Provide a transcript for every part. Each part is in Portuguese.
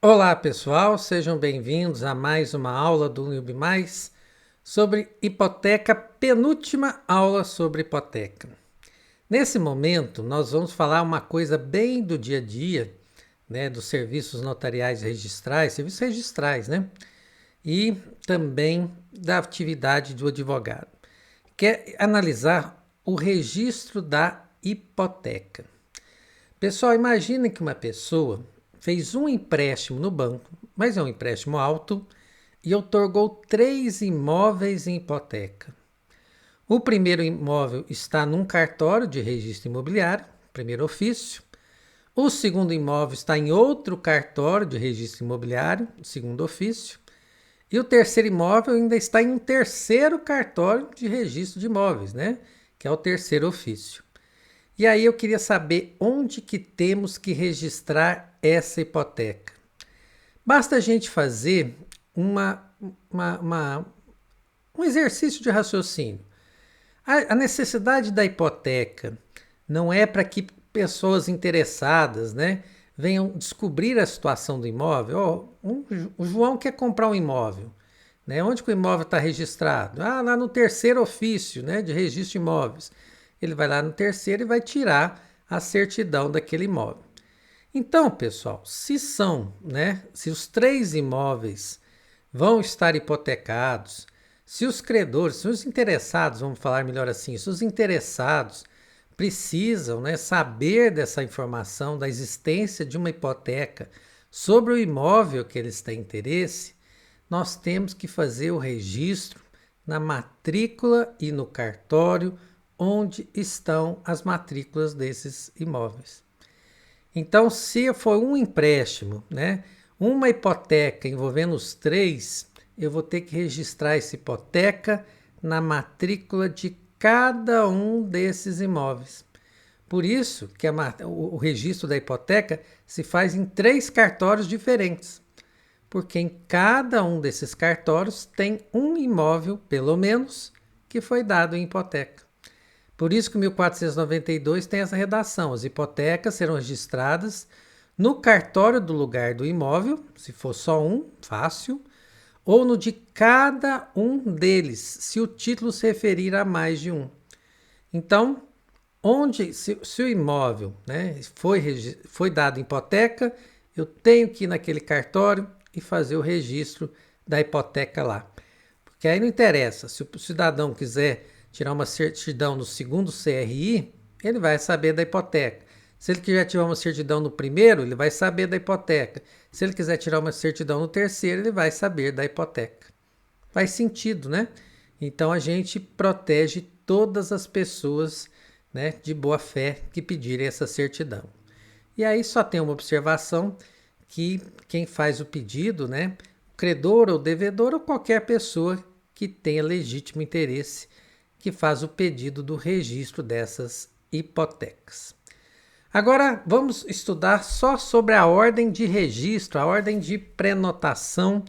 Olá pessoal, sejam bem-vindos a mais uma aula do Newbie Mais sobre hipoteca, penúltima aula sobre hipoteca. Nesse momento, nós vamos falar uma coisa bem do dia a dia, né, dos serviços notariais registrais, serviços registrais, né, e também da atividade do advogado, que é analisar o registro da hipoteca. Pessoal, imagine que uma pessoa fez um empréstimo no banco, mas é um empréstimo alto, e outorgou 3 imóveis em hipoteca. O primeiro imóvel está num cartório de registro imobiliário, primeiro ofício. O segundo imóvel está em outro cartório de registro imobiliário, segundo ofício. E o terceiro imóvel ainda está em um terceiro cartório de registro de imóveis, né? Que é o terceiro ofício. E aí eu queria saber onde que temos que registrar essa hipoteca. Basta a gente fazer um exercício de raciocínio. A necessidade da hipoteca não é para que pessoas interessadas, né, venham descobrir a situação do imóvel. O João quer comprar um imóvel. Né? Onde que o imóvel está registrado? Lá no terceiro ofício, né, de registro de imóveis. Ele vai lá no terceiro e vai tirar a certidão daquele imóvel. Então, pessoal, se os 3 imóveis vão estar hipotecados, se os credores, se os interessados, vamos falar melhor assim, se os interessados precisam, né, saber dessa informação da existência de uma hipoteca sobre o imóvel que eles têm interesse, nós temos que fazer o registro na matrícula e no cartório onde estão as matrículas desses imóveis. Então, se for um empréstimo, né, uma hipoteca envolvendo os 3, eu vou ter que registrar essa hipoteca na matrícula de cada um desses imóveis. Por isso que o registro da hipoteca se faz em 3 cartórios diferentes, porque em cada um desses cartórios tem um imóvel, pelo menos, que foi dado em hipoteca. Por isso que o 1492 tem essa redação: as hipotecas serão registradas no cartório do lugar do imóvel, se for só um, fácil, ou no de cada um deles, se o título se referir a mais de um. Então, se o imóvel, né, foi dado em hipoteca, eu tenho que ir naquele cartório e fazer o registro da hipoteca lá. Porque aí não interessa, se o cidadão quiser tirar uma certidão no segundo CRI, ele vai saber da hipoteca. Se ele quiser tirar uma certidão no primeiro, ele vai saber da hipoteca. Se ele quiser tirar uma certidão no terceiro, ele vai saber da hipoteca. Faz sentido, né? Então a gente protege todas as pessoas, né, de boa fé que pedirem essa certidão. E aí só tem uma observação, que quem faz o pedido, né, o credor ou devedor ou qualquer pessoa que tenha legítimo interesse, que faz o pedido do registro dessas hipotecas. Agora vamos estudar só sobre a ordem de registro, a ordem de prenotação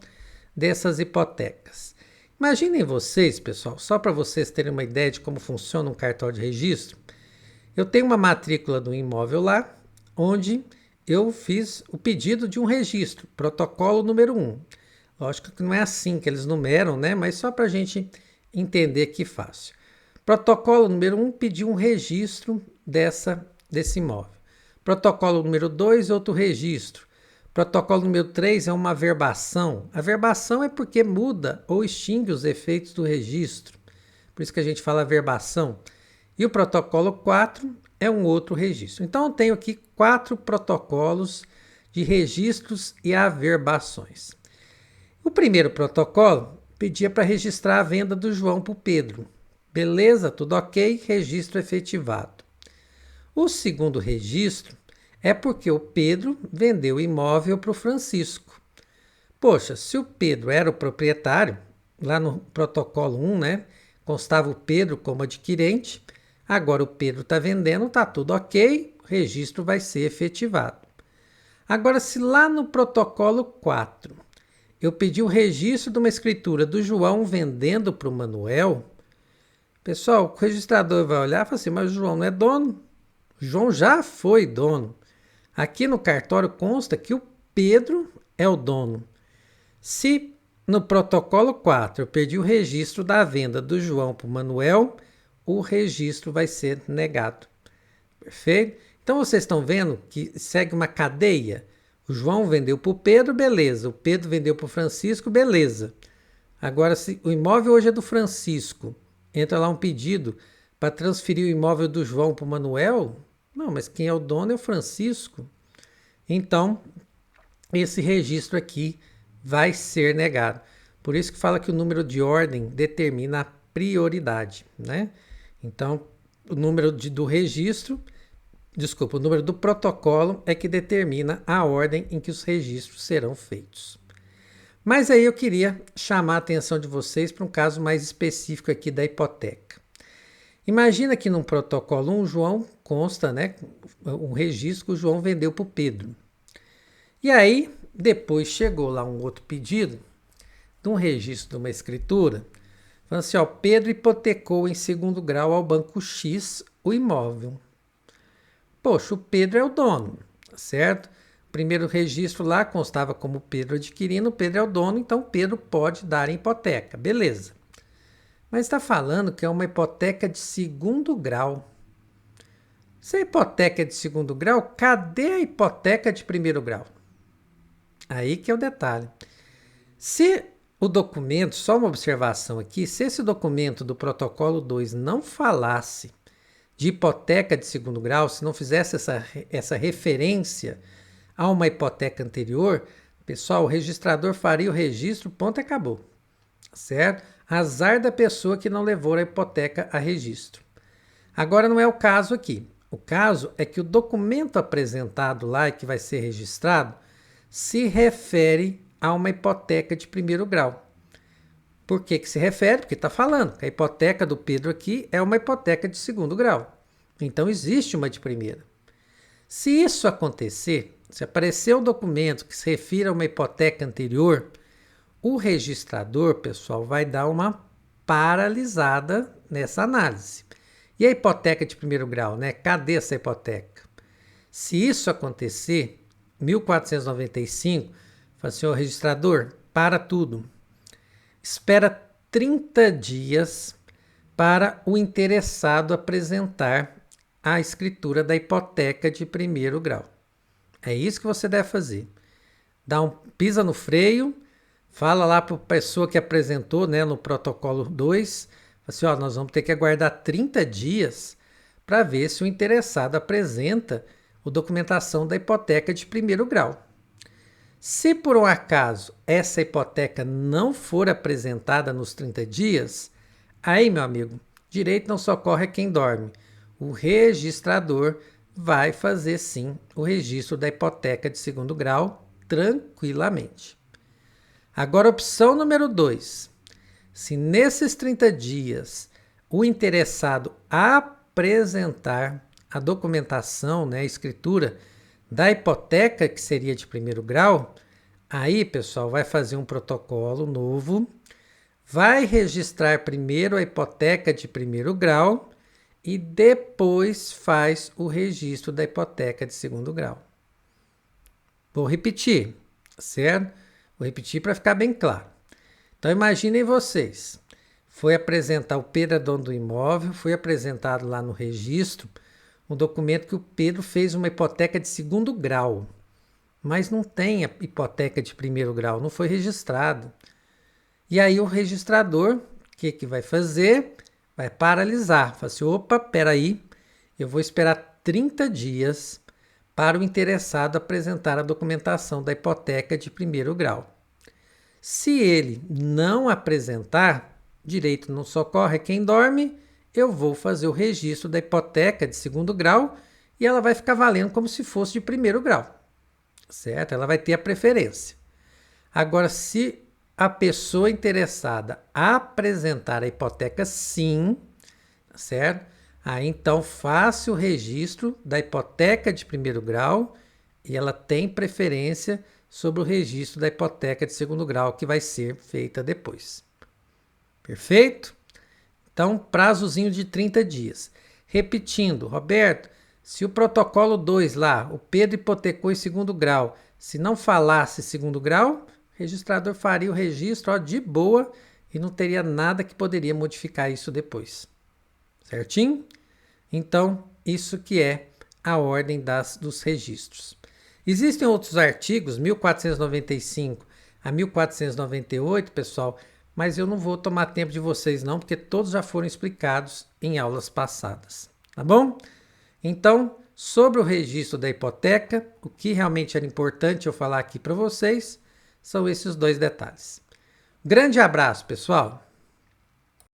dessas hipotecas. Imaginem vocês, pessoal, só para vocês terem uma ideia de como funciona um cartório de registro. Eu tenho uma matrícula do imóvel lá, onde eu fiz o pedido de um registro, protocolo número 1. Lógico que não é assim que eles numeram, né? Mas só para a gente entender que fácil. Protocolo número 1 pediu um registro desse imóvel. Protocolo número 2, outro registro. Protocolo número 3 é uma averbação. A averbação é porque muda ou extingue os efeitos do registro. Por isso que a gente fala averbação. E o protocolo 4 é um outro registro. Então eu tenho aqui 4 protocolos de registros e averbações. O primeiro protocolo pedia para registrar a venda do João para o Pedro. Beleza, tudo ok, registro efetivado. O segundo registro é porque o Pedro vendeu o imóvel para o Francisco. Poxa, se o Pedro era o proprietário, lá no protocolo 1, né, constava o Pedro como adquirente, agora o Pedro está vendendo, está tudo ok, o registro vai ser efetivado. Agora, se lá no protocolo 4 eu pedi o registro de uma escritura do João vendendo para o Manuel, pessoal, o registrador vai olhar e falar assim, mas o João não é dono. O João já foi dono. Aqui no cartório consta que o Pedro é o dono. Se no protocolo 4 eu perdi o registro da venda do João para o Manuel, o registro vai ser negado. Perfeito? Então vocês estão vendo que segue uma cadeia. O João vendeu para o Pedro, beleza. O Pedro vendeu para o Francisco, beleza. Agora, se o imóvel hoje é do Francisco, entra lá um pedido para transferir o imóvel do João para o Manuel, não, mas quem é o dono é o Francisco. Então, esse registro aqui vai ser negado. Por isso que fala que o número de ordem determina a prioridade, né? Então, o número do registro, o número do protocolo é que determina a ordem em que os registros serão feitos. Mas aí eu queria chamar a atenção de vocês para um caso mais específico aqui da hipoteca. Imagina que num protocolo 1, João consta, né, um registro que o João vendeu para o Pedro. E aí, depois chegou lá um outro pedido, de um registro de uma escritura, falando assim, ó, Pedro hipotecou em segundo grau ao banco X o imóvel. Poxa, o Pedro é o dono, certo? O primeiro registro lá constava como Pedro adquirindo, o Pedro é o dono, então Pedro pode dar a hipoteca, beleza. Mas está falando que é uma hipoteca de segundo grau. Se a hipoteca é de segundo grau, cadê a hipoteca de primeiro grau? Aí que é o detalhe. Se o documento, só uma observação aqui, se esse documento do protocolo 2 não falasse de hipoteca de segundo grau, se não fizesse essa referência a uma hipoteca anterior, pessoal, o registrador faria o registro, ponto e acabou. Certo? Azar da pessoa que não levou a hipoteca a registro. Agora não é o caso aqui. O caso é que o documento apresentado lá e que vai ser registrado se refere a uma hipoteca de primeiro grau. Por que se refere? Porque está falando que a hipoteca do Pedro aqui é uma hipoteca de segundo grau. Então existe uma de primeira. Se isso acontecer, se aparecer um documento que se refira a uma hipoteca anterior, o registrador, pessoal, vai dar uma paralisada nessa análise. E a hipoteca de primeiro grau, né? Cadê essa hipoteca? Se isso acontecer, 1495, fala assim, ó, registrador, para tudo. Espera 30 dias para o interessado apresentar a escritura da hipoteca de primeiro grau. É isso que você deve fazer. Pisa no freio, fala lá para a pessoa que apresentou, né, no protocolo 2, assim, ó, nós vamos ter que aguardar 30 dias para ver se o interessado apresenta a documentação da hipoteca de primeiro grau. Se por um acaso essa hipoteca não for apresentada nos 30 dias, aí, meu amigo, direito não socorre a quem dorme. O registrador vai fazer sim o registro da hipoteca de segundo grau tranquilamente. Agora, opção número 2. Se nesses 30 dias o interessado apresentar a documentação, né, a escritura da hipoteca que seria de primeiro grau, aí, pessoal, vai fazer um protocolo novo, vai registrar primeiro a hipoteca de primeiro grau e depois faz o registro da hipoteca de segundo grau. Vou repetir, certo? Vou repetir para ficar bem claro. Então, imaginem vocês, foi apresentar, o Pedro é dono do imóvel, foi apresentado lá no registro um documento que o Pedro fez uma hipoteca de segundo grau, mas não tem a hipoteca de primeiro grau, não foi registrado. E aí o registrador, o que vai fazer? Vai paralisar, fala assim, opa, peraí, eu vou esperar 30 dias para o interessado apresentar a documentação da hipoteca de primeiro grau. Se ele não apresentar, direito não socorre quem dorme, eu vou fazer o registro da hipoteca de segundo grau e ela vai ficar valendo como se fosse de primeiro grau, certo? Ela vai ter a preferência. Agora, se a pessoa interessada apresentar a hipoteca sim, certo? Aí então faça o registro da hipoteca de primeiro grau e ela tem preferência sobre o registro da hipoteca de segundo grau que vai ser feita depois. Perfeito? Então, prazozinho de 30 dias. Repetindo, Roberto, se o protocolo 2 lá, o Pedro hipotecou em segundo grau, Se não falasse segundo grau, o registrador faria o registro ó, de boa e não teria nada que poderia modificar isso depois. Certinho? Então, isso que é a ordem dos registros. Existem outros artigos, 1495 a 1498, pessoal, mas eu não vou tomar tempo de vocês não, porque todos já foram explicados em aulas passadas, tá bom? Então, sobre o registro da hipoteca, o que realmente era importante eu falar aqui para vocês são esses dois detalhes. Grande abraço, pessoal!